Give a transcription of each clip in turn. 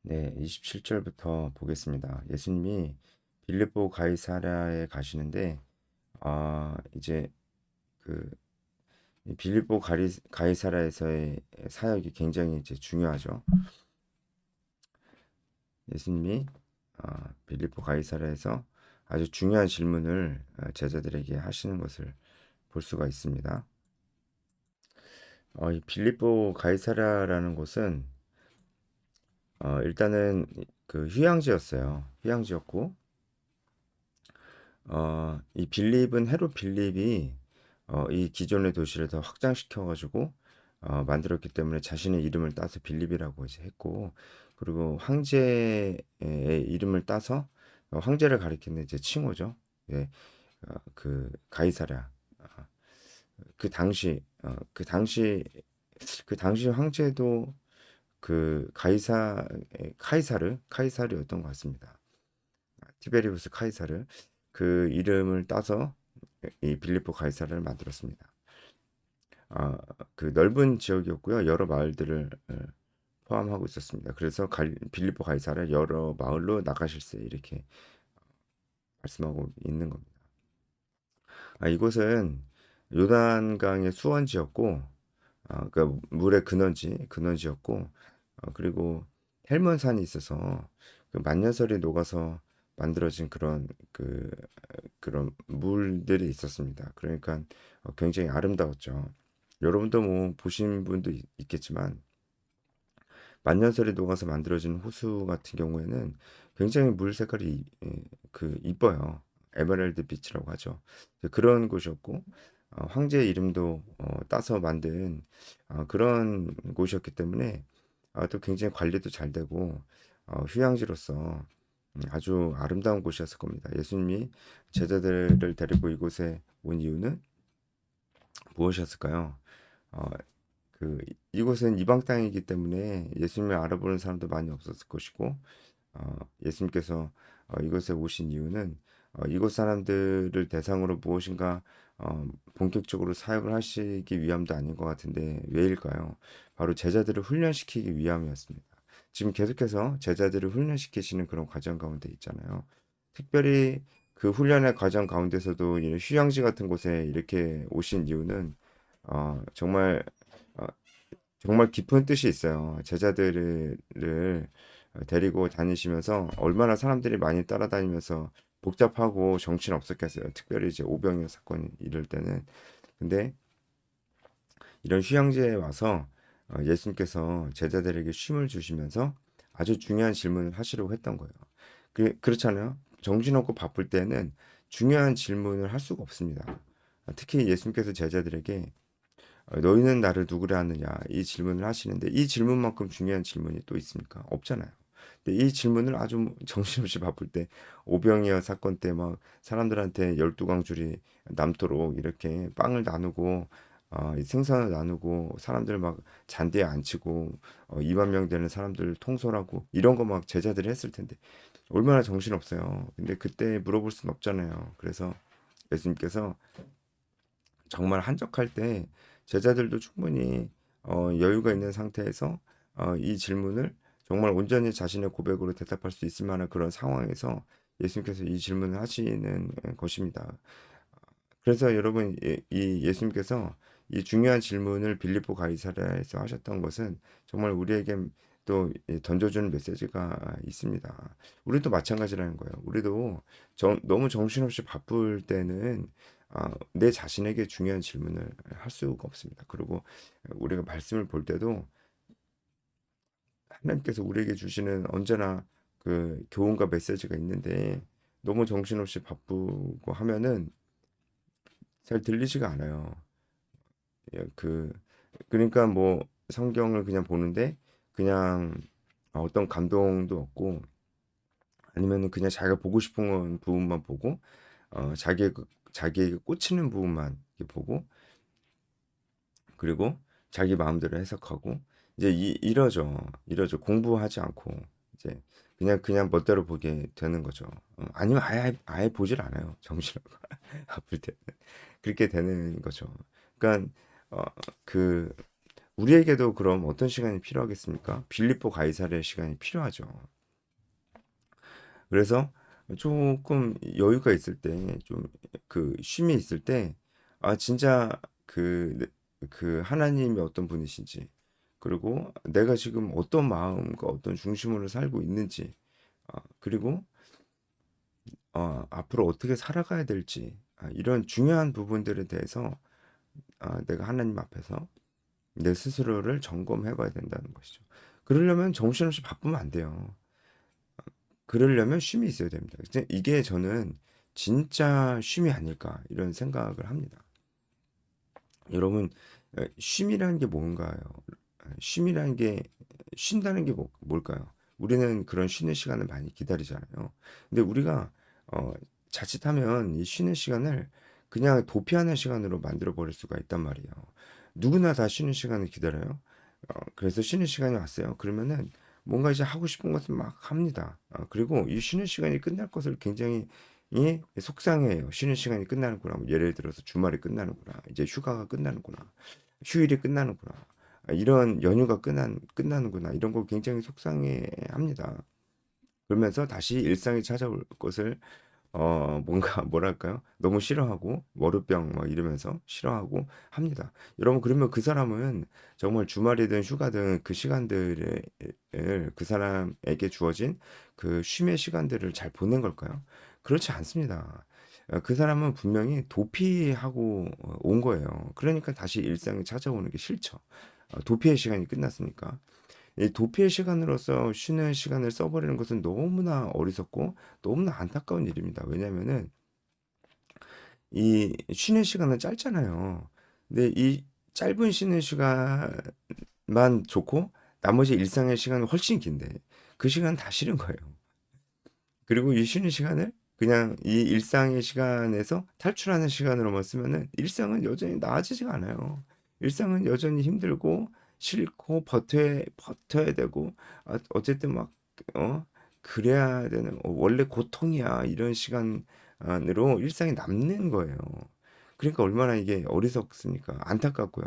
네, 27절부터 보겠습니다. 예수님이 빌립보 가이사랴에 가시는데, 이제 그 빌립보 가이사랴에서의 사역이 굉장히 이제 중요하죠. 예수님이 빌립보 가이사랴에서 아주 중요한 질문을 제자들에게 하시는 것을 볼 수가 있습니다. 이 빌립보 가이사랴라는 곳은 일단은 그 휴양지였어요. 휴양지였고, 이 빌립은 헤롯 빌립이 이 기존의 도시를 더 확장시켜가지고 만들었기 때문에 자신의 이름을 따서 빌립이라고 이제 했고, 그리고 황제의 이름을 따서 황제를 가리키는 이제 칭호죠. 예, 그 가이사랴. 그 당시 그 당시 황제도 그 카이사르였던 것 같습니다. 티베리우스 카이사르 그 이름을 따서 이 빌립보 가이사를 만들었습니다. 아, 그 넓은 지역이었고요. 여러 마을들을 포함하고 있었습니다. 그래서 빌립보 가이사를 여러 마을로 나가실세 이렇게 말씀하고 있는 겁니다. 이곳은 요단강의 수원지였고, 그 물의 근원지였고, 그리고 헬몬산이 있어서 그 만년설이 녹아서 만들어진 그런 물들이 있었습니다. 그러니까 굉장히 아름다웠죠. 여러분도 뭐 보신 분도 있겠지만 만년설이 녹아서 만들어진 호수 같은 경우에는 굉장히 물 색깔이 이뻐요. 에메랄드 빛이라고 하죠. 그런 곳이었고 황제의 이름도 따서 만든 그런 곳이었기 때문에 또 굉장히 관리도 잘 되고 휴양지로서 아주 아름다운 곳이었을 겁니다. 예수님이 제자들을 데리고 이곳에 온 이유는 무엇이었을까요? 어, 이곳은 이방 땅이기 때문에 예수님을 알아보는 사람도 많이 없었을 것이고 예수님께서 이곳에 오신 이유는 이곳 사람들을 대상으로 무엇인가 본격적으로 사역을 하시기 위함도 아닌 것 같은데 왜일까요? 바로 제자들을 훈련시키기 위함이었습니다. 지금 계속해서 제자들을 훈련시키시는 그런 과정 가운데 있잖아요. 특별히 그 훈련의 과정 가운데서도 이런 휴양지 같은 곳에 이렇게 오신 이유는 정말 어, 정말 깊은 뜻이 있어요. 제자들을 데리고 다니시면서 얼마나 사람들이 많이 따라다니면서 복잡하고 정신 없었겠어요. 특별히 이제 오병이어 사건이 이럴 때는. 근데 이런 휴양지에 와서 예수님께서 제자들에게 쉼을 주시면서 아주 중요한 질문을 하시려고 했던 거예요. 그렇잖아요. 정신없고 바쁠 때는 중요한 질문을 할 수가 없습니다. 특히 예수님께서 제자들에게 너희는 나를 누구라 하느냐 이 질문을 하시는데 이 질문만큼 중요한 질문이 또 있습니까? 없잖아요. 근데 이 질문을 아주 정신없이 바쁠 때 오병이어 사건 때 막 사람들한테 12광줄이 남도록 이렇게 빵을 나누고 이 생선을 나누고 사람들 막 잔디에 앉히고 2만 명 되는 사람들 통솔하고 이런 거 막 제자들이 했을 텐데 얼마나 정신없어요. 근데 그때 물어볼 순 없잖아요. 그래서 예수님께서 정말 한적할 때 제자들도 충분히 여유가 있는 상태에서 이 질문을 정말 온전히 자신의 고백으로 대답할 수 있을 만한 그런 상황에서 예수님께서 이 질문을 하시는 것입니다. 그래서 여러분 이 예수님께서 이 중요한 질문을 빌립보 가이사랴에서 하셨던 것은 정말 우리에게 또 던져주는 메시지가 있습니다. 우리도 마찬가지라는 거예요. 우리도 너무 정신없이 바쁠 때는 내 자신에게 중요한 질문을 할 수가 없습니다. 그리고 우리가 말씀을 볼 때도 하나님께서 우리에게 주시는 언제나 그 교훈과 메시지가 있는데 너무 정신없이 바쁘고 하면은 잘 들리지가 않아요. 예, 그러니까 뭐 성경을 그냥 보는데 그냥 어떤 감동도 없고 아니면은 그냥 자기가 보고 싶은 부분만 보고 자기에게 꽂히는 부분만 이렇게 보고 그리고 자기 마음대로 해석하고 이제 이러죠 공부하지 않고 이제 그냥 멋대로 보게 되는 거죠. 아니면 아예 보질 않아요. 정신을 아플 때 그렇게 되는 거죠. 그러니까 어, 그 우리에게도 그럼 어떤 시간이 필요하겠습니까? 빌립보 가이사랴의 시간이 필요하죠. 그래서 조금 여유가 있을 때, 좀 그 쉼이 있을 때, 진짜 그 하나님이 어떤 분이신지, 그리고 내가 지금 어떤 마음과 어떤 중심으로 살고 있는지, 그리고 앞으로 어떻게 살아가야 될지, 이런 중요한 부분들에 대해서 내가 하나님 앞에서 내 스스로를 점검해 봐야 된다는 것이죠. 그러려면 정신없이 바쁘면 안 돼요. 그러려면 쉼이 있어야 됩니다. 이게 저는 진짜 쉼이 아닐까 이런 생각을 합니다. 여러분, 쉼이라는 게 뭔가요? 쉼이라는 게 쉰다는 게 뭘까요? 우리는 그런 쉬는 시간을 많이 기다리잖아요. 근데 우리가 어, 자칫하면 이 쉬는 시간을 그냥 도피하는 시간으로 만들어 버릴 수가 있단 말이에요. 누구나 다 쉬는 시간을 기다려요. 그래서 쉬는 시간이 왔어요. 그러면은 뭔가 이제 하고 싶은 것을 막 합니다. 그리고 이 쉬는 시간이 끝날 것을 굉장히 속상해요. 쉬는 시간이 끝나는구나. 뭐 예를 들어서 주말이 끝나는구나. 이제 휴가가 끝나는구나. 휴일이 끝나는구나. 이런 연휴가 끝나는구나. 이런 거 굉장히 속상해 합니다. 그러면서 다시 일상이 찾아올 것을 뭔가 뭐랄까요? 너무 싫어하고 월요병 막 이러면서 싫어하고 합니다. 여러분 그러면 그 사람은 정말 주말이든 휴가든 그 시간들을 그 사람에게 주어진 그 쉼의 시간들을 잘 보낸 걸까요? 그렇지 않습니다. 그 사람은 분명히 도피하고 온 거예요. 그러니까 다시 일상이 찾아오는 게 싫죠. 도피의 시간이 끝났으니까. 이 도피의 시간으로서 쉬는 시간을 써버리는 것은 너무나 어리석고 너무나 안타까운 일입니다. 왜냐면은 이 쉬는 시간은 짧잖아요. 근데 이 짧은 쉬는 시간만 좋고 나머지 일상의 시간은 훨씬 긴데 그 시간 다 싫은 거예요. 그리고 이 쉬는 시간을 그냥 이 일상의 시간에서 탈출하는 시간으로만 쓰면은 일상은 여전히 나아지지가 않아요. 일상은 여전히 힘들고 싫고 버텨야 되고 어쨌든 막 어, 그래야 되는 원래 고통이야 이런 시간으로 일상이 남는 거예요. 그러니까 얼마나 이게 어리석습니까? 안타깝고요.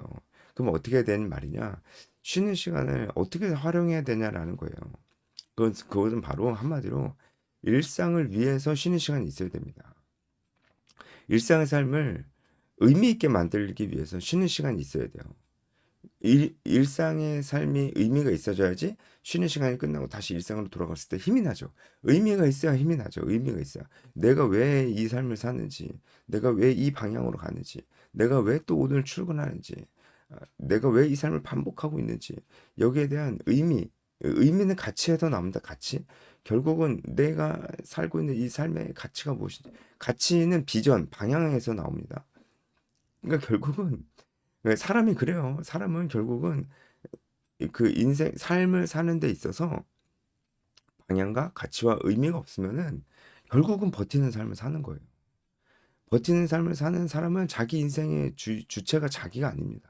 그럼 어떻게 해야 되는 말이냐? 쉬는 시간을 어떻게 활용해야 되냐라는 거예요. 그것은 바로 한마디로 일상을 위해서 쉬는 시간이 있어야 됩니다. 일상의 삶을 의미 있게 만들기 위해서 쉬는 시간이 있어야 돼요. 일상의 삶이 의미가 있어져야지 쉬는 시간이 끝나고 다시 일상으로 돌아갔을 때 힘이 나죠. 의미가 있어야 힘이 나죠. 의미가 있어야. 내가 왜 이 삶을 사는지, 내가 왜 이 방향으로 가는지, 내가 왜 또 오늘 출근하는지, 내가 왜 이 삶을 반복하고 있는지, 여기에 대한 의미는 가치에서 나옵니다. 가치. 결국은 내가 살고 있는 이 삶의 가치가 무엇인지, 가치는 비전, 방향에서 나옵니다. 그러니까 결국은 사람이 그래요. 사람은 결국은 그 인생 삶을 사는 데 있어서 방향과 가치와 의미가 없으면은 결국은 버티는 삶을 사는 거예요. 버티는 삶을 사는 사람은 자기 인생의 주체가 자기가 아닙니다.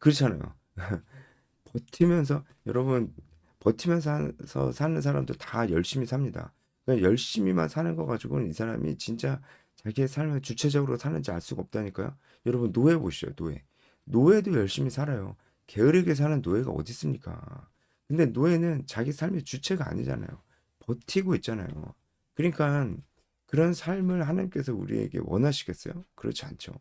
그렇잖아요. 버티면서 여러분 버티면서 사는 사람도 다 열심히 삽니다. 그냥 열심히만 사는 거 가지고는 이 사람이 진짜 자기의 삶을 주체적으로 사는지 알 수가 없다니까요. 여러분 노예 보시죠, 노예. 노예도 열심히 살아요. 게으르게 사는 노예가 어디 있습니까? 근데 노예는 자기 삶의 주체가 아니잖아요. 버티고 있잖아요. 그러니까 그런 삶을 하나님께서 우리에게 원하시겠어요? 그렇지 않죠.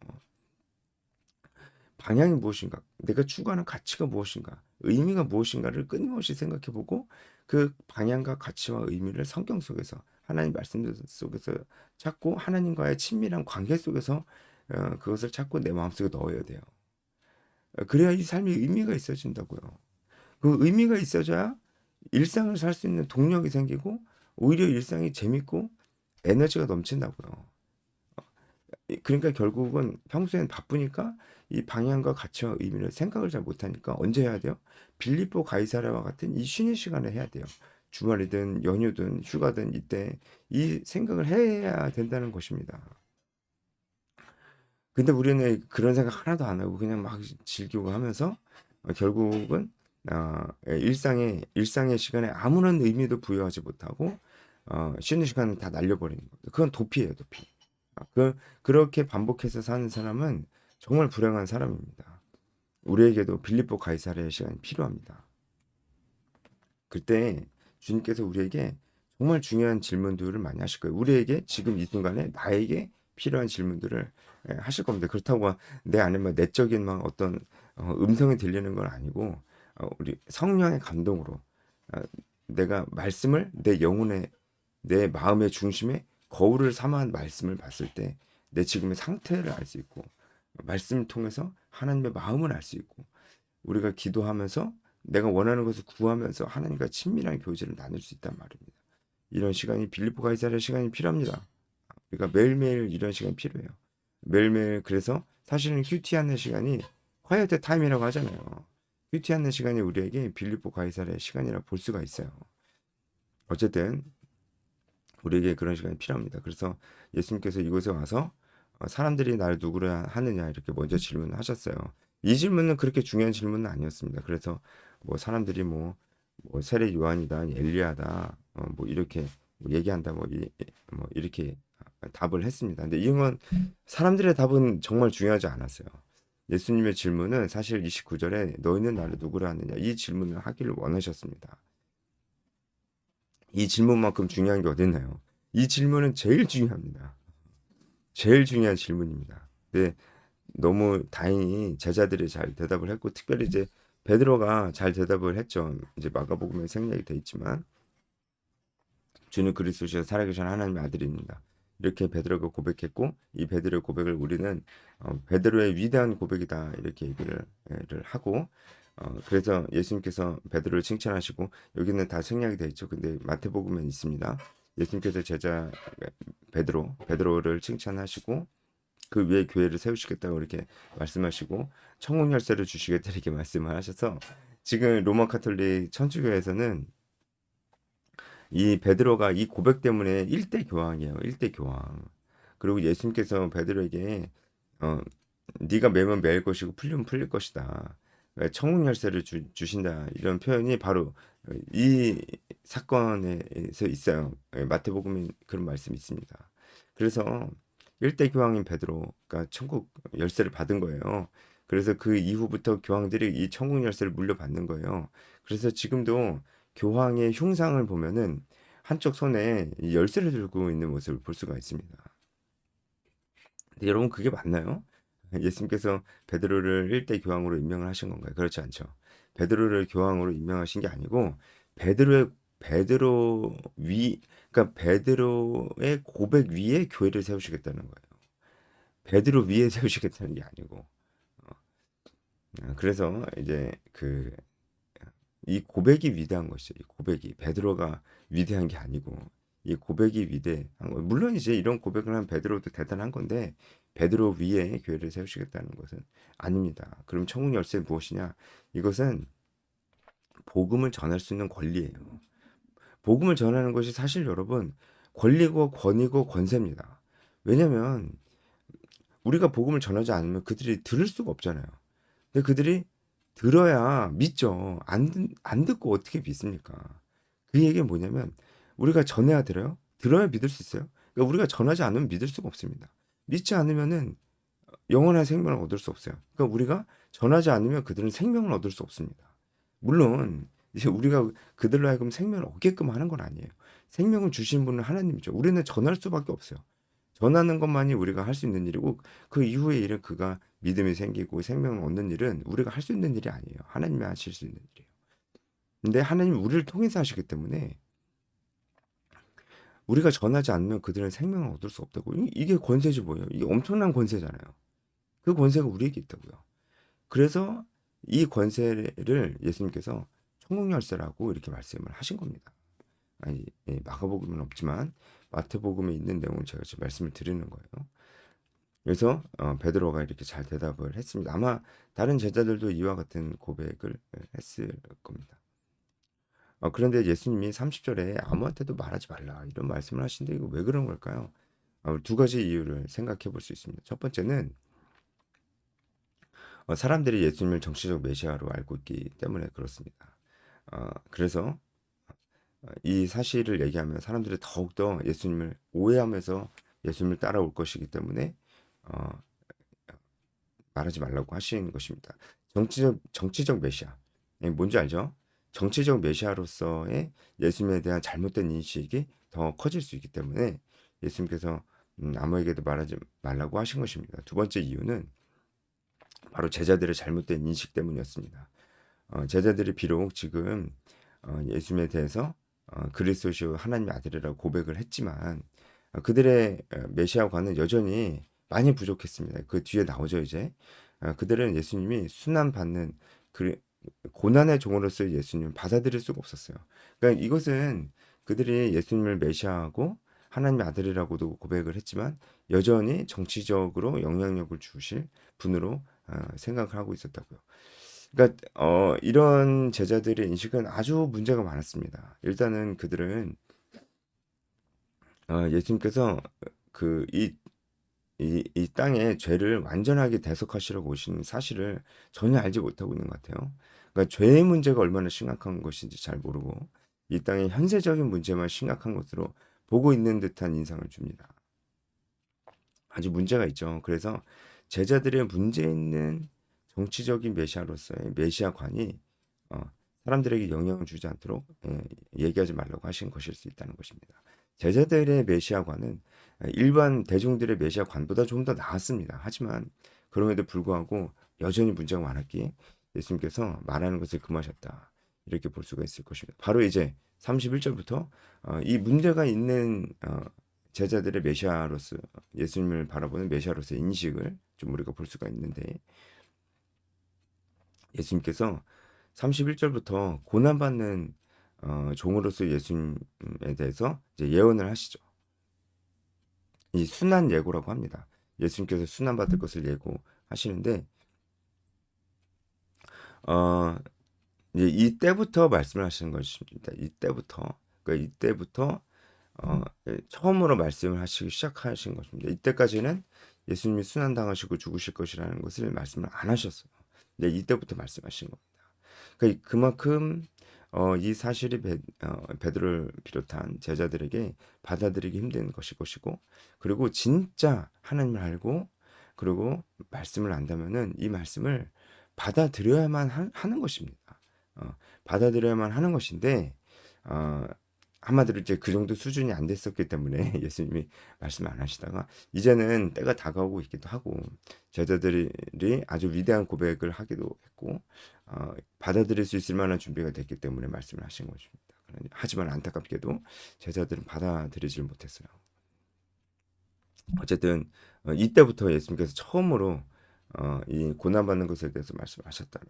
방향이 무엇인가, 내가 추구하는 가치가 무엇인가, 의미가 무엇인가를 끊임없이 생각해보고 그 방향과 가치와 의미를 성경 속에서 하나님 말씀 속에서 찾고 하나님과의 친밀한 관계 속에서 그것을 찾고 내 마음속에 넣어야 돼요. 그래야 이 삶이 의미가 있어진다고요. 그 의미가 있어져야 일상을 살 수 있는 동력이 생기고 오히려 일상이 재밌고 에너지가 넘친다고요. 그러니까 결국은 평소엔 바쁘니까 이 방향과 가치와 의미를 생각을 잘 못하니까 언제 해야 돼요? 빌립보 가이사랴와 같은 이 쉬는 시간에 해야 돼요. 주말이든 연휴든 휴가든 이때 이 생각을 해야 된다는 것입니다. 근데 우리는 그런 생각 하나도 안 하고 그냥 막 즐기고 하면서 결국은 일상의 시간에 아무런 의미도 부여하지 못하고 쉬는 시간을 다 날려버리는 거예요. 그건 도피예요, 도피. 그렇게 반복해서 사는 사람은 정말 불행한 사람입니다. 우리에게도 빌립보 가이사랴의 시간이 필요합니다. 그때 주님께서 우리에게 정말 중요한 질문들을 많이 하실 거예요. 우리에게 지금 이 순간에 나에게 필요한 질문들을 하실 겁니다. 그렇다고 내 안에 막 내적인 막 어떤 음성이 들리는 건 아니고 우리 성령의 감동으로 어, 내가 말씀을 내 영혼의 내 마음의 중심에 거울을 삼아 말씀을 봤을 때 내 지금의 상태를 알 수 있고 말씀을 통해서 하나님의 마음을 알 수 있고 우리가 기도하면서 내가 원하는 것을 구하면서 하나님과 친밀한 교제를 나눌 수 있단 말입니다. 이런 시간이 빌립보 가이사랴 시간이 필요합니다. 그러니까 매일매일 이런 시간이 필요해요. 매일매일 그래서 사실은 큐티하는 시간이 콰이어트 타임이라고 하잖아요. 큐티하는 시간이 우리에게 빌립보 가이사랴의 시간이라 볼 수가 있어요. 어쨌든 우리에게 그런 시간이 필요합니다. 그래서 예수님께서 이곳에 와서 사람들이 나를 누구라 하느냐 이렇게 먼저 질문하셨어요. 이 질문은 그렇게 중요한 질문은 아니었습니다. 그래서 뭐 사람들이 뭐 세례 요한이다, 엘리야다, 뭐 이렇게 뭐 얘기한다, 뭐 이렇게 답을 했습니다. 근데 이건 사람들의 답은 정말 중요하지 않았어요. 예수님의 질문은 사실 29절에 너희는 나를 누구라 하느냐 이 질문을 하기를 원하셨습니다. 이 질문만큼 중요한 게 어딨나요? 이 질문은 제일 중요합니다. 제일 중요한 질문입니다. 근데 너무 다행히 제자들이 잘 대답을 했고 특별히 이제 베드로가 잘 대답을 했죠. 이제 마가복음에 생략이 돼 있지만 주는 그리스도시여 살아계신 하나님의 아들입니다. 이렇게 베드로가 고백했고 이 베드로의 고백을 우리는 베드로의 위대한 고백이다 이렇게 얘기를 하고 그래서 예수님께서 베드로를 칭찬하시고 여기는 다 생략이 돼 있죠. 근데 마태복음에 있습니다. 예수님께서 제자 베드로를 칭찬하시고 그 위에 교회를 세우시겠다고 이렇게 말씀하시고 천국 열쇠를 주시겠다 이렇게 말씀을 하셔서 지금 로마 카톨릭 천주교에서는 이 베드로가 이 고백 때문에 일대 교황이에요. 일대 교황. 그리고 예수님께서 베드로에게 어, 네가 매면 매일 것이고 풀리면 풀릴 것이다. 천국 열쇠를 주신다. 이런 표현이 바로 이 사건에서 있어요. 마태복음에 그런 말씀이 있습니다. 그래서 일대 교황인 베드로가 천국 열쇠를 받은 거예요. 그래서 그 이후부터 교황들이 이 천국 열쇠를 물려받는 거예요. 그래서 지금도 교황의 흉상을 보면은 한쪽 손에 이 열쇠를 들고 있는 모습을 볼 수가 있습니다. 근데 여러분 그게 맞나요? 예수님께서 베드로를 일대 교황으로 임명을 하신 건가요? 그렇지 않죠. 베드로를 교황으로 임명하신 게 아니고 베드로의 그러니까 베드로의 고백 위에 교회를 세우시겠다는 거예요. 베드로 위에 세우시겠다는 게 아니고. 그래서 이제 이 고백이 위대한 것이죠. 이 고백이 베드로가 위대한 게 아니고 이 고백이 위대한 거. 물론 이제 이런 고백을 한 베드로도 대단한 건데 베드로 위에 교회를 세우시겠다는 것은 아닙니다. 그럼 천국 열쇠 무엇이냐? 이것은 복음을 전할 수 있는 권리예요. 복음을 전하는 것이 사실 여러분 권리고 권위고 권세입니다. 왜냐하면 우리가 복음을 전하지 않으면 그들이 들을 수가 없잖아요. 근데 그들이 들어야 믿죠. 안 듣고 어떻게 믿습니까? 그 얘기는 뭐냐면 우리가 전해야 들어요. 들어야 믿을 수 있어요. 그러니까 우리가 전하지 않으면 믿을 수가 없습니다. 믿지 않으면은 영원한 생명을 얻을 수 없어요. 그러니까 우리가 전하지 않으면 그들은 생명을 얻을 수 없습니다. 물론 이제 우리가 그들로 하여금 생명을 얻게끔 하는 건 아니에요. 생명을 주신 분은 하나님이죠. 우리는 전할 수밖에 없어요. 전하는 것만이 우리가 할 수 있는 일이고 그 이후의 일은 그가 믿음이 생기고 생명을 얻는 일은 우리가 할 수 있는 일이 아니에요. 하나님이 하실 수 있는 일이에요. 근데 하나님이 우리를 통해서 하시기 때문에 우리가 전하지 않으면 그들은 생명을 얻을 수 없다고. 이게 권세지 뭐예요? 이게 엄청난 권세잖아요. 그 권세가 우리에게 있다고요. 그래서 이 권세를 예수님께서 천국 열쇠라고 이렇게 말씀을 하신 겁니다. 아니, 마가복음은 없지만 마태복음에 있는 내용을 제가 지금 말씀을 드리는 거예요. 그래서 베드로가 이렇게 잘 대답을 했습니다. 아마 다른 제자들도 이와 같은 고백을 했을 겁니다. 그런데 예수님이 30절에 아무한테도 말하지 말라 이런 말씀을 하시는데 이거 왜 그런 걸까요? 두 가지 이유를 생각해 볼 수 있습니다. 첫 번째는 사람들이 예수님을 정치적 메시아로 알고 있기 때문에 그렇습니다. 그래서 이 사실을 얘기하면 사람들이 더욱더 예수님을 오해하면서 예수님을 따라올 것이기 때문에 어, 말하지 말라고 하신 것입니다. 정치적 메시아. 뭔지 알죠? 정치적 메시아로서의 예수님에 대한 잘못된 인식이 더 커질 수 있기 때문에 예수님께서 아무에게도 말하지 말라고 하신 것입니다. 두 번째 이유는 바로 제자들의 잘못된 인식 때문이었습니다. 제자들이 비록 지금 예수님에 대해서 그리스도시요 하나님의 아들이라고 고백을 했지만 그들의 메시아관은 여전히 많이 부족했습니다. 그 뒤에 나오죠 이제. 그들은 예수님이 순환 받는 그 고난의 종으로서 예수님을 받아들일 수가 없었어요. 그러니까 이것은 그들이 예수님을 메시아하고 하나님의 아들이라고도 고백을 했지만 여전히 정치적으로 영향력을 주실 분으로 생각을 하고 있었다고요. 그러니까 이런 제자들의 인식은 아주 문제가 많았습니다. 일단은 그들은 예수님께서 그 이 땅에 죄를 완전하게 대속하시려고 오신 사실을 전혀 알지 못하고 있는 것 같아요. 그러니까 죄의 문제가 얼마나 심각한 것인지 잘 모르고 이 땅의 현세적인 문제만 심각한 것으로 보고 있는 듯한 인상을 줍니다. 아주 문제가 있죠. 그래서 제자들의 문제 있는 정치적인 메시아로서의 메시아관이 어, 사람들에게 영향을 주지 않도록 얘기하지 말라고 하신 것일 수 있다는 것입니다. 제자들의 메시아관은 일반 대중들의 메시아관보다 좀 더 나았습니다. 하지만 그럼에도 불구하고 여전히 문제가 많았기에 예수님께서 말하는 것을 금하셨다. 이렇게 볼 수가 있을 것입니다. 바로 이제 31절부터 이 문제가 있는 제자들의 메시아로서 예수님을 바라보는 메시아로서의 인식을 좀 우리가 볼 수가 있는데 예수님께서 31절부터 고난받는 종으로서 예수님에 대해서 이제 예언을 하시죠. 이 순환 예고라고 합니다. 예수님께서 순환 받을 것을 예고하시는데 어, 이제 이때부터 말씀을 하시는 것입니다. 이때부터 그러니까 이때부터 처음으로 말씀을 하시기 시작하신 것입니다. 이때까지는 예수님이 순환 당하시고 죽으실 것이라는 것을 말씀을 안 하셨어요. 근데 이때부터 말씀하신 겁니다. 그러니까 그만큼 이 사실이 베드로를 비롯한 제자들에게 받아들이기 힘든 것일 것이고 그리고 진짜 하나님을 알고 그리고 말씀을 안다면은 이 말씀을 받아들여야만 하는 것입니다. 받아들여야만 하는 것인데 어, 한마디로 이제 그 정도 수준이 안 됐었기 때문에 예수님이 말씀 안 하시다가 이제는 때가 다가오고 있기도 하고 제자들이 아주 위대한 고백을 하기도 했고 받아들일 수 있을 만한 준비가 됐기 때문에 말씀을 하신 것입니다. 하지만 안타깝게도 제자들은 받아들이질 못했어요. 어쨌든 이때부터 예수님께서 처음으로 이 고난받는 것에 대해서 말씀하셨다는.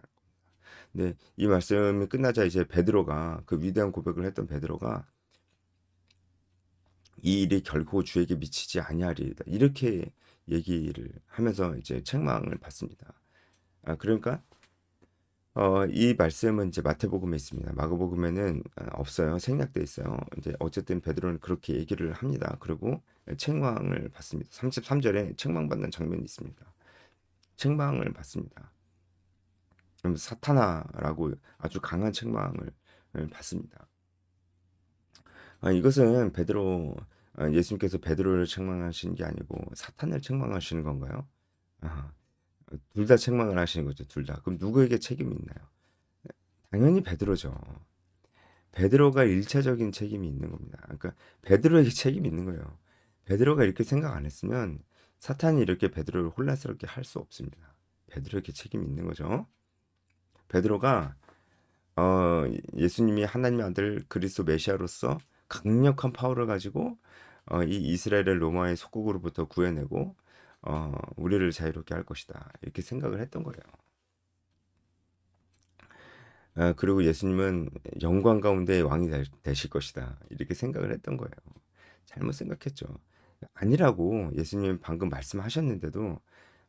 근데 이 말씀이 끝나자 이제 베드로가 그 위대한 고백을 했던 베드로가 이 일이 결코 주에게 미치지 아니하리이다. 이렇게 얘기를 하면서 이제 책망을 받습니다. 그러니까 이 말씀은 이제 마태복음에 있습니다. 마가복음에는 없어요. 생략돼 있어요. 이제 어쨌든 베드로는 그렇게 얘기를 합니다. 그리고 책망을 받습니다. 33절에 책망받는 장면이 있습니다. 책망을 받습니다. 그럼 사탄아라고 아주 강한 책망을 받습니다. 이것은 예수님께서 베드로를 책망하신 게 아니고 사탄을 책망하시는 건가요? 아, 둘 다 책망을 하시는 거죠, 둘 다. 그럼 누구에게 책임이 있나요? 당연히 베드로죠. 베드로가 일차적인 책임이 있는 겁니다. 그러니까 베드로에게 책임이 있는 거예요. 베드로가 이렇게 생각 안 했으면 사탄이 이렇게 베드로를 혼란스럽게 할 수 없습니다. 베드로에게 책임이 있는 거죠. 베드로가 예수님이 하나님의 아들 그리스도 메시아로서 강력한 파워를 가지고 이 이스라엘을 로마의 속국으로부터 구해내고 우리를 자유롭게 할 것이다. 이렇게 생각을 했던 거예요. 그리고 예수님은 영광 가운데 왕이 되실 것이다. 이렇게 생각을 했던 거예요. 잘못 생각했죠. 아니라고 예수님 방금 말씀하셨는데도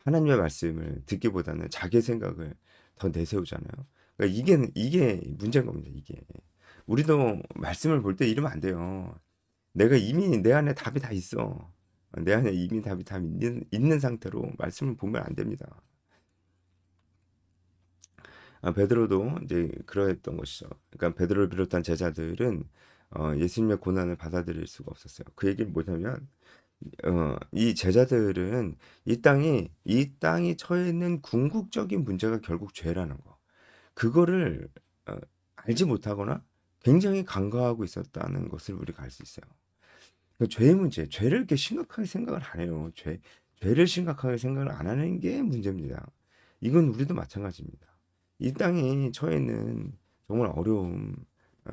하나님의 말씀을 듣기보다는 자기 생각을 더 내세우잖아요. 그러니까 이게 문제인 겁니다. 이게 우리도 말씀을 볼 때 이러면 안 돼요. 내가 이미 내 안에 답이 다 있어. 내 안에 이미 답이 다 있는 상태로 말씀을 보면 안 됩니다. 베드로도 이제 그러했던 것이죠. 그러니까 베드로를 비롯한 제자들은 예수님의 고난을 받아들일 수가 없었어요. 그 얘기는 뭐냐면 이 제자들은 이 땅이 처해 있는 궁극적인 문제가 결국 죄라는 거. 그거를 어, 알지 못하거나 굉장히 간과하고 있었다는 것을 우리가 알 수 있어요. 그 죄의 문제, 죄를 이렇게 심각하게 생각을 안 해요. 죄를 심각하게 생각을 안 하는 게 문제입니다. 이건 우리도 마찬가지입니다. 이 땅에 처해 있는 정말 어려움, 어,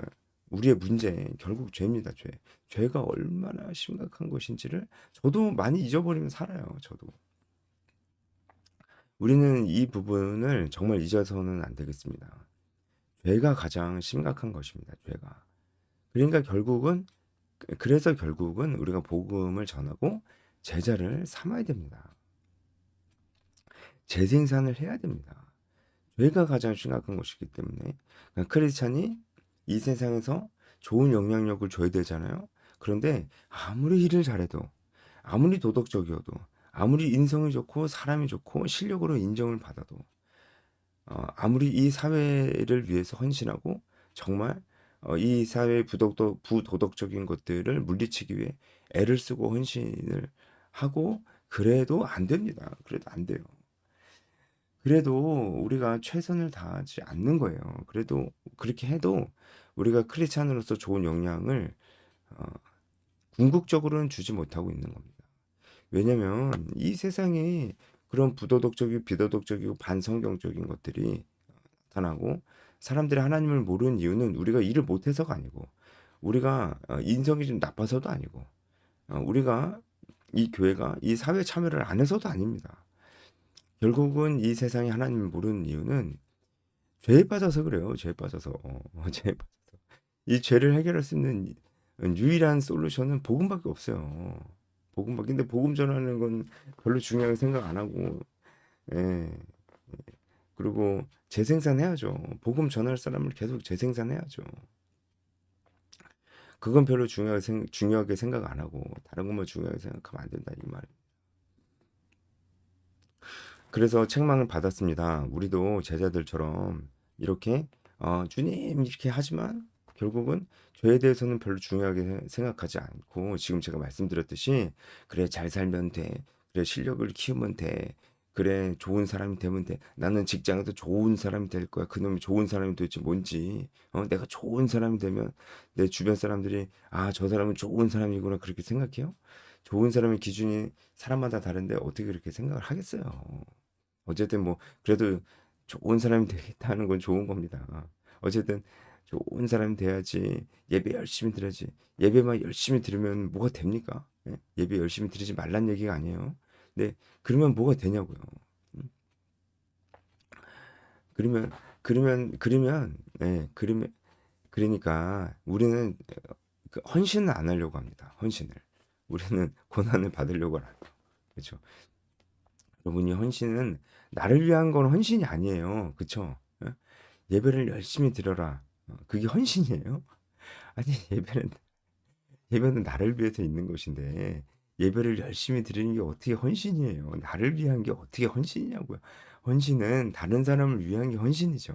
우리의 문제, 결국 죄입니다. 죄. 죄가 얼마나 심각한 것인지를 저도 많이 잊어버리면 살아요. 저도. 우리는 이 부분을 정말 잊어서는 안 되겠습니다. 죄가 가장 심각한 것입니다. 죄가. 그러니까 그래서 결국은 우리가 복음을 전하고 제자를 삼아야 됩니다. 재생산을 해야 됩니다. 죄가 가장 심각한 것이기 때문에 그러니까 크리스찬이 이 세상에서 좋은 영향력을 줘야 되잖아요. 그런데 아무리 일을 잘해도 아무리 도덕적이어도 아무리 인성이 좋고 사람이 좋고 실력으로 인정을 받아도 아무리 이 사회를 위해서 헌신하고 정말 이 사회의 부도덕적인 것들을 물리치기 위해 애를 쓰고 헌신을 하고 그래도 안 됩니다. 그래도 안 돼요. 그래도 우리가 최선을 다하지 않는 거예요. 그래도 그렇게 해도 우리가 크리스찬으로서 좋은 영향을 어, 궁극적으로는 주지 못하고 있는 겁니다. 왜냐면 이 세상에 그런 부도덕적이고 비도덕적이고 반성경적인 것들이 나타나고 사람들이 하나님을 모르는 이유는 우리가 일을 못해서가 아니고 우리가 인성이 좀 나빠서도 아니고 우리가 이 교회가 이 사회 참여를 안 해서도 아닙니다. 결국은 이 세상에 하나님을 모르는 이유는 죄에 빠져서 그래요. 죄에 빠져서 죄에 빠져서 이 죄를 해결할 수 있는 유일한 솔루션은 복음밖에 없어요. 복음밖에. 근데 복음 전하는 건 별로 중요하게 생각 안 하고 예. 그리고 재생산해야죠. 복음 전할 사람을 계속 재생산해야죠. 그건 별로 중요하게 생각 안 하고 다른 것만 중요하게 생각하면 안 된다 이 말. 그래서 책망을 받았습니다. 우리도 제자들처럼 이렇게 주님 이렇게 하지만 결국은 죄에 대해서는 별로 중요하게 생각하지 않고 지금 제가 말씀드렸듯이 그래 잘 살면 돼. 그래 실력을 키우면 돼. 그래 좋은 사람이 되면 돼. 나는 직장에서 좋은 사람이 될 거야. 그놈이 좋은 사람이 도대체 뭔지. 내가 좋은 사람이 되면 내 주변 사람들이 아, 저 사람은 좋은 사람이구나 그렇게 생각해요? 좋은 사람의 기준이 사람마다 다른데 어떻게 그렇게 생각을 하겠어요? 어쨌든 뭐 그래도 좋은 사람이 되겠다는 건 좋은 겁니다. 어쨌든 좋은 사람이 돼야지 예배 열심히 드려야지. 예배만 열심히 들으면 뭐가 됩니까? 예? 예배 열심히 드리지 말란 얘기가 아니에요. 근데 그러면 뭐가 되냐고요. 음? 그러면 그러니까 우리는 그 헌신을 안 하려고 합니다. 헌신을. 우리는 고난을 받으려고 하는 거. 그렇죠? 여러분이 헌신은 나를 위한 건 헌신이 아니에요. 그쵸? 어? 예배를 열심히 드려라. 그게 헌신이에요? 아니, 예배는 나를 위해서 있는 것인데, 예배를 열심히 드리는 게 어떻게 헌신이에요? 나를 위한 게 어떻게 헌신이냐고요. 헌신은 다른 사람을 위한 게 헌신이죠.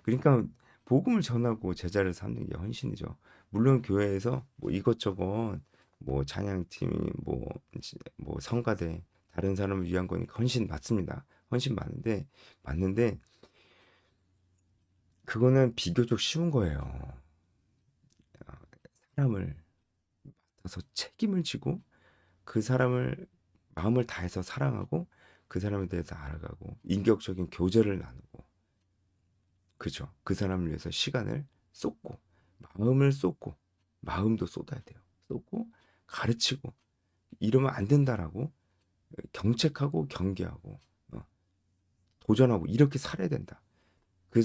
그러니까, 복음을 전하고 제자를 삼는 게 헌신이죠. 물론 교회에서 뭐 이것저것 뭐 찬양팀이 뭐 성가대 다른 사람을 위한 거니까 헌신 맞습니다. 헌신 맞는데 그거는 비교적 쉬운 거예요. 사람을 맡아서 책임을 지고 그 사람을 마음을 다해서 사랑하고 그 사람에 대해서 알아가고 인격적인 교제를 나누고 그죠. 그 사람을 위해서 시간을 쏟고 마음을 쏟고 마음도 쏟아야 돼요. 쏟고 가르치고 이러면 안 된다라고 경책하고 경계하고 도전하고 이렇게 살아야 된다. 그,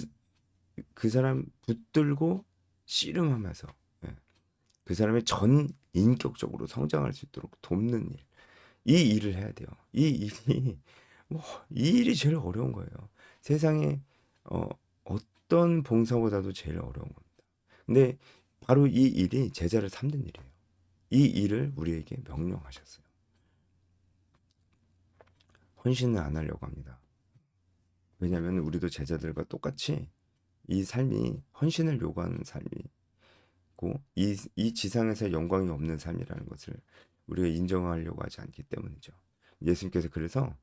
그 사람 붙들고 씨름하면서 예, 그 사람의 전 인격적으로 성장할 수 있도록 돕는 일. 이 일을 해야 돼요. 이 일이 뭐 이 일이 제일 어려운 거예요. 세상에 어, 어떤 봉사보다도 제일 어려운 겁니다. 근데 바로 이 일이 제자를 삼는 일이에요. 이 일을 우리에게 명령하셨어요. 헌신을 안 하려고 합니다. 왜냐하면 우리도 제자들과 똑같이 이 삶이 헌신을 요구하는 삶이고 않고 이 지상에서 영광이 없는 삶이라는 것을 우리가 인정하려고 하지 않기 때문이죠. 예수님께서 그래서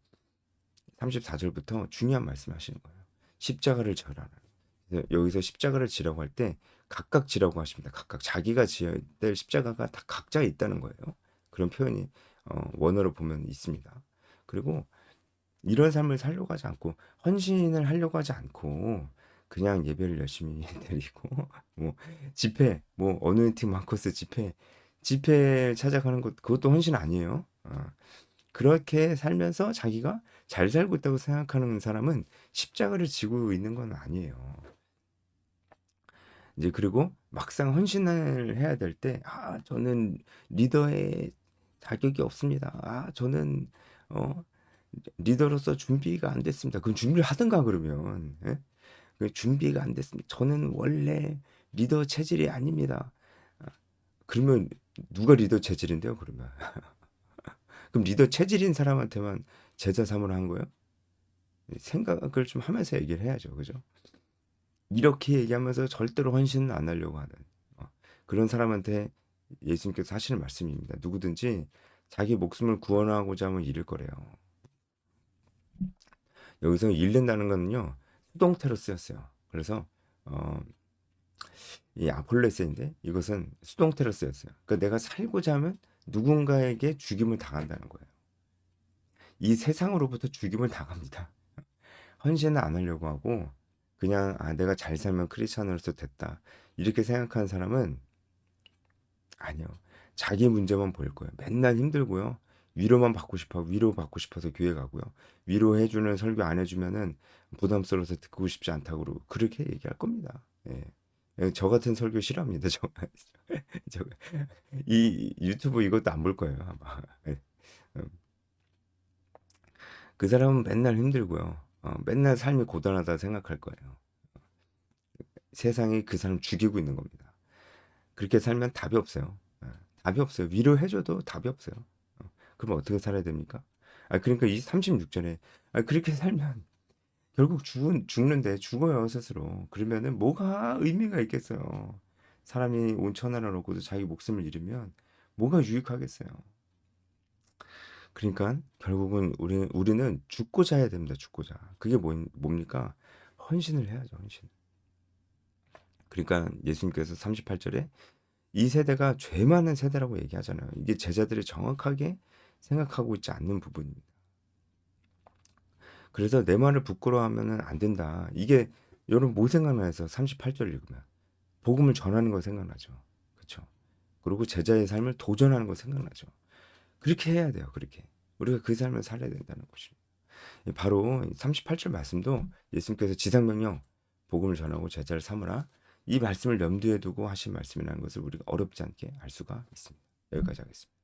34절부터 중요한 말씀하시는 거예요. 십자가를 져라. 여기서 십자가를 지라고 할 때 각각 지라고 하십니다. 각각 자기가 지어야 될 십자가가 다 각자 있다는 거예요. 그런 표현이 원어로 보면 있습니다. 그리고 이런 삶을 살려고 하지 않고 헌신을 하려고 하지 않고 그냥 예배를 열심히 드리고 뭐 집회 뭐 어노인팅 마커스 집회 찾아가는 것 그것도 헌신 아니에요. 그렇게 살면서 자기가 잘 살고 있다고 생각하는 사람은 십자가를 지고 있는 건 아니에요. 이제 그리고 막상 헌신을 해야 될 때, 저는 리더의 자격이 없습니다. 저는 어, 리더로서 준비가 안 됐습니다. 그럼 준비를 하든가 그러면, 예? 그 준비가 안 됐습니다. 저는 원래 리더 체질이 아닙니다. 아, 그러면 누가 리더 체질인데요? 그러면 그럼 리더 체질인 사람한테만 제자 삼으라 한 거예요? 생각을 좀 하면서 얘기를 해야죠, 그죠? 이렇게 얘기하면서 절대로 헌신을 안 하려고 하는 어, 그런 사람한테 예수님께서 하시는 말씀입니다. 누구든지 자기 목숨을 구원하고자 하면 잃을 거래요. 여기서 잃는다는 거는요 수동태로 쓰였어요. 그래서 어, 이 아폴레스인데 이것은 수동태로 쓰였어요. 그러니까 내가 살고자 하면 누군가에게 죽임을 당한다는 거예요. 이 세상으로부터 죽임을 당합니다. 헌신을 안 하려고 하고 그냥 내가 잘 살면 크리스천으로서 됐다 이렇게 생각하는 사람은 아니요. 자기 문제만 보일 거예요. 맨날 힘들고요. 위로만 받고 싶어. 위로 받고 싶어서 교회 가고요. 위로해주는 설교 안 해주면은 부담스러워서 듣고 싶지 않다고 그러고 그렇게 얘기할 겁니다. 예. 저 같은 설교 싫어합니다. 저, 이 유튜브 이것도 안 볼 거예요. 아마. 예. 음. 그 사람은 맨날 힘들고요. 맨날 삶이 고단하다 생각할 거예요. 세상이 그 사람 죽이고 있는 겁니다. 그렇게 살면 답이 없어요. 예. 답이 없어요. 위로해줘도 답이 없어요. 그럼 어떻게 살아야 됩니까? 그러니까 이 36절에 그렇게 살면 결국 죽는데 죽어요 스스로. 그러면은 뭐가 의미가 있겠어요. 사람이 온 천하를 얻고도 자기 목숨을 잃으면 뭐가 유익하겠어요. 그러니까 결국은 우리는 죽고자 해야 됩니다. 죽고자. 그게 뭡니까? 헌신을 해야죠. 헌신. 그러니까 예수님께서 38절에 이 세대가 죄 많은 세대라고 얘기하잖아요. 이게 제자들이 정확하게 생각하고 있지 않는 부분입니다. 그래서 내 말을 부끄러워하면은 안 된다. 이게 여러분 뭐 생각나서 38절 읽으면 복음을 전하는 거 생각나죠. 그렇죠? 그리고 제자의 삶을 도전하는 거 생각나죠. 그렇게 해야 돼요. 그렇게. 우리가 그 삶을 살아야 된다는 것입니다. 바로 38절 말씀도 예수님께서 지상명령 복음을 전하고 제자를 삼으라 이 말씀을 염두에 두고 하신 말씀이라는 것을 우리가 어렵지 않게 알 수가 있습니다. 여기까지 하겠습니다.